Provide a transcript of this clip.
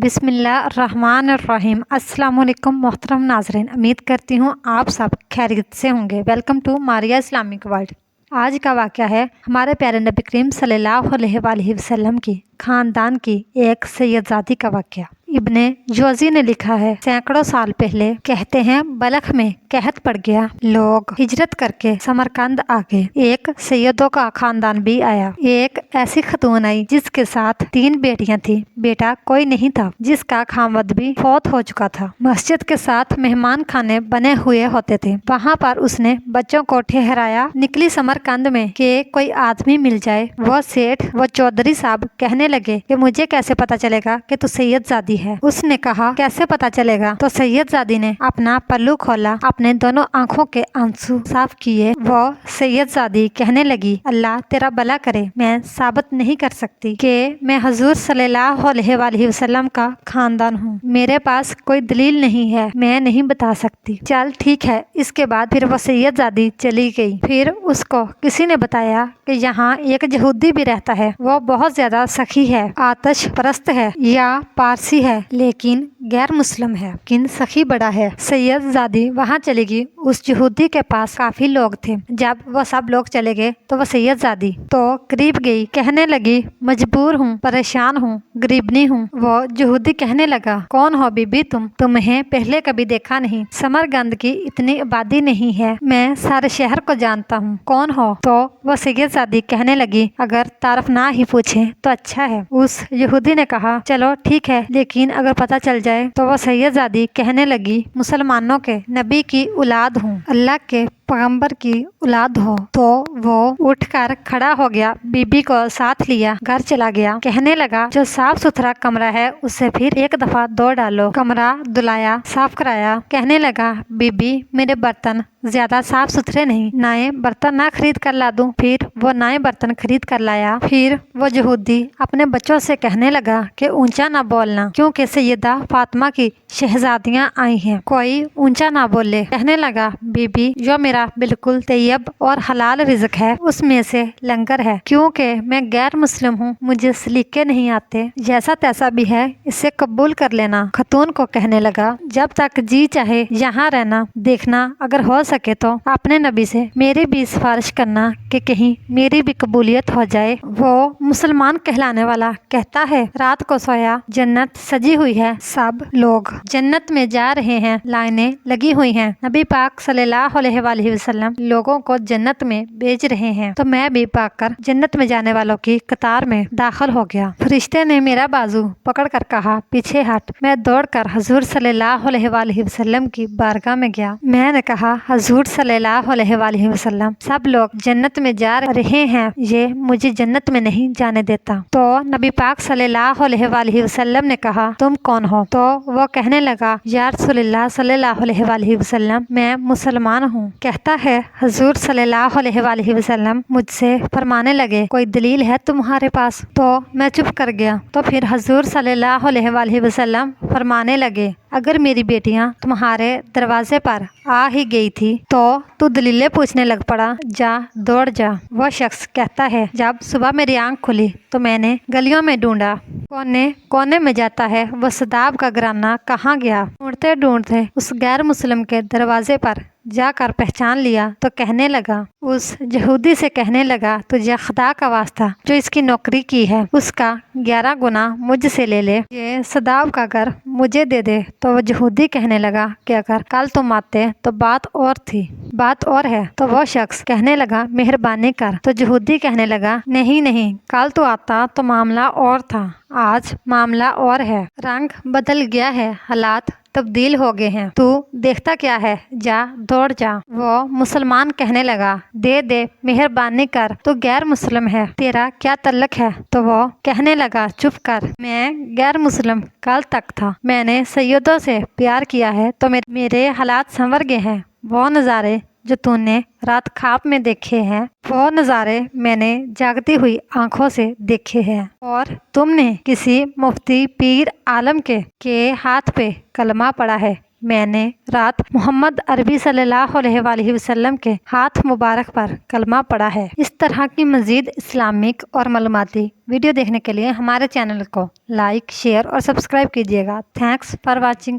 बिस्मिल्लाहिर्रहमानिर्रहीम। अस्सलाम वालेकुम मोहतरम नाजरीन, उम्मीद करती हूँ आप सब खैरियत से होंगे। Welcome to Maria Islamic world. आज का वाक़या है हमारे प्यारे नबी करीम सल्लल्लाहु अलैहि वसल्लम की ख़ानदान की एक सैयदजादी का वाक़या। इब्ने जोज़ी ने लिखा है, सैकड़ों साल पहले कहते हैं बलख में कहत पड़ गया, लोग हिजरत करके समरकंद आ गए। एक सैयदों का खानदान भी आया। एक ऐसी खतून आई जिसके साथ 3 बेटियां थी। बेटा कोई नहीं था, जिसका खामद भी फौत हो चुका था। मस्जिद के साथ मेहमान खाने बने हुए होते थे। वहाँ पर उसने बच्चों को ठहराया। निकली समरकंद में कि कोई आदमी मिल जाए। वो सेठ वो चौधरी साहब कहने लगे कि मुझे कैसे पता चलेगा कि तू सैयदजादी है। उसने कहा कैसे पता चलेगा? तो सैयदजादी ने अपना पल्लू खोला, अपने दोनों आंखों के आंसू साफ किए। वो सैयदजादी कहने लगी, अल्लाह तेरा भला करे, मैं साबित नहीं कर सकती कि मैं हुजूर सल्लल्लाहु अलैहि वसल्लम का खानदान हूँ। मेरे पास कोई दलील नहीं है, मैं नहीं बता सकती। चल ठीक है। इसके बाद फिर वो सैयदजादी चली गई। फिर उसको किसी ने बताया कि यहाँ एक यहूदी भी रहता है। वो बहुत ज्यादा सखी है, आतिश परस्त है या पारसी है, लेकिन गैर मुस्लिम है, लेकिन सखी बड़ा है। सैयदजादी वहाँ चली गई। उस यहूदी के पास काफी लोग थे। जब वो सब लोग चले गए तो वो सैयदजादी तो करीब गई, कहने लगी मजबूर हूँ, परेशान हूँ, गरीबनी हूँ। वो यहूदी कहने लगा, कौन हो बीबी तुम? तुम्हें पहले कभी देखा नहीं। समरकंद की इतनी आबादी नहीं है, मैं सारे शहर को जानता हूँ, कौन हो? तो वो सैयदजादी कहने लगी, अगर तारफ ना ही पूछे तो अच्छा है। उस यहूदी ने कहा चलो ठीक है, लेकिन अगर पता चल जाए। तो वो सैयदजादी कहने लगी, मुसलमानों के नबी की औलाद हूँ, अल्लाह के पैगंबर की औलाद हो। तो वो उठकर खड़ा हो गया, बीबी को साथ लिया, घर चला गया। कहने लगा जो साफ सुथरा कमरा है उसे फिर एक दफा धो डालो। कमरा धुलाया, साफ कराया। कहने लगा बीबी मेरे बर्तन ज्यादा साफ सुथरे नहीं, नए बर्तन ना खरीद कर ला दूं। फिर वो नए बर्तन खरीद कर लाया। फिर वो यहूदी अपने बच्चों से कहने लगा कि ऊंचा ना बोलना, क्योंकि सैयदा फातिमा की शहजादियां आई हैं, कोई ऊंचा ना बोले। कहने लगा बीबी जो मेरा बिल्कुल तैयब और हलाल रिज़्क है उसमें से लंगर है, क्योंकि मैं गैर मुस्लिम हूँ, मुझे सलीके नहीं आते। जैसा तैसा भी है इसे कबूल कर लेना। खतून को कहने लगा जब तक जी चाहे यहाँ रहना, देखना अगर हो सके तो अपने नबी से मेरी भी सिफारिश करना कि कहीं मेरी भी कबूलियत हो जाए। वो मुसलमान कहलाने वाला कहता है, रात को सोया, जन्नत सजी हुई है, सब लोग जन्नत में जा रहे हैं, लाइनें लगी हुई हैं, नबी पाक सल्लल्लाहु अलैहि वसल्लम लोगों को जन्नत में भेज रहे हैं, तो मैं भी पाकर जन्नत में जाने वालों की कतार में दाखिल हो गया। फरिश्ते ने मेरा बाजू पकड़ कर कहा पीछे हट। मैं दौड़कर हुजूर सल्लल्लाहु अलैहि वसल्लम की बारगाह में गया। मैंने कहा हुजूर सल्लल्लाहु अलैहि वसल्लम सब लोग जन्नत में जा रहे हैं, ये मुझे जन्नत में नहीं जाने देता। तो नबी पाक सल्लल्लाहु अलैहि वसल्लम ने कहा तुम कौन हो? तो वो कहने लगा या रसूलल्लाह सल्लल्लाहु अलैहि वसल्लम मैं मुसलमान हूँ। कहता है हुजूर सल्लल्लाहु अलैहि वसल्लम मुझसे फरमाने लगे कोई दलील है तुम्हारे पास? तो मैं चुप कर गया। तो फिर हुजूर सल्लल्लाहु अलैहि वसल्लम फरमाने लगे अगर मेरी बेटियां तुम्हारे दरवाजे पर आ ही गई थी तो तू दलीलें पूछने लग पड़ा, जा दौड़ जा। वह शख्स कहता है जब सुबह मेरी आंख खुली तो मैंने गलियों में ढूंढा, कोने कोने में जाता है वो सदाब का घराना कहाँ गया। ढूंढते ढूंढते उस गैर मुस्लिम के दरवाजे पर जाकर पहचान लिया तो कहने लगा, उस यहूदी से कहने लगा तुझे खुदा का वास्ता जो इसकी नौकरी की है उसका 11 गुना मुझसे ले ले, ये सदाब का घर मुझे दे दे। तो वो यहूदी कहने लगा कि अगर कल तुम आते तो बात और थी, बात और है। तो वो शख्स कहने लगा मेहरबानी कर। तो यहूदी कहने लगा नहीं नहीं, कल तो आता तो मामला और था, आज मामला और है, रंग बदल गया है, हालात तब्दील हो गए हैं, तू देखता क्या है, जा दौड़ जा। वो मुसलमान कहने लगा दे दे मेहरबानी कर, तू गैर मुस्लिम है, तेरा क्या तल्लक है? तो वो कहने लगा चुप कर, मैं गैर मुस्लिम कल तक था, मैंने सैयदों से प्यार किया है तो मेरे हालात संवर गए हैं। वो नज़ारे जो तूने रात ख्वाब में देखे हैं वो नज़ारे मैंने जागती हुई आंखों से देखे हैं, और तुमने किसी मुफ्ती पीर आलम के हाथ पे कलमा पड़ा है, میں نے رات محمد عربی صلی اللہ علیہ وآلہ وسلم کے ہاتھ مبارک پر کلمہ پڑھا ہے۔ اس طرح کی مزید اسلامک اور معلوماتی ویڈیو دیکھنے کے لیے ہمارے چینل کو لائک، شیئر اور سبسکرائب کیجیے گا۔ Thanks for watching.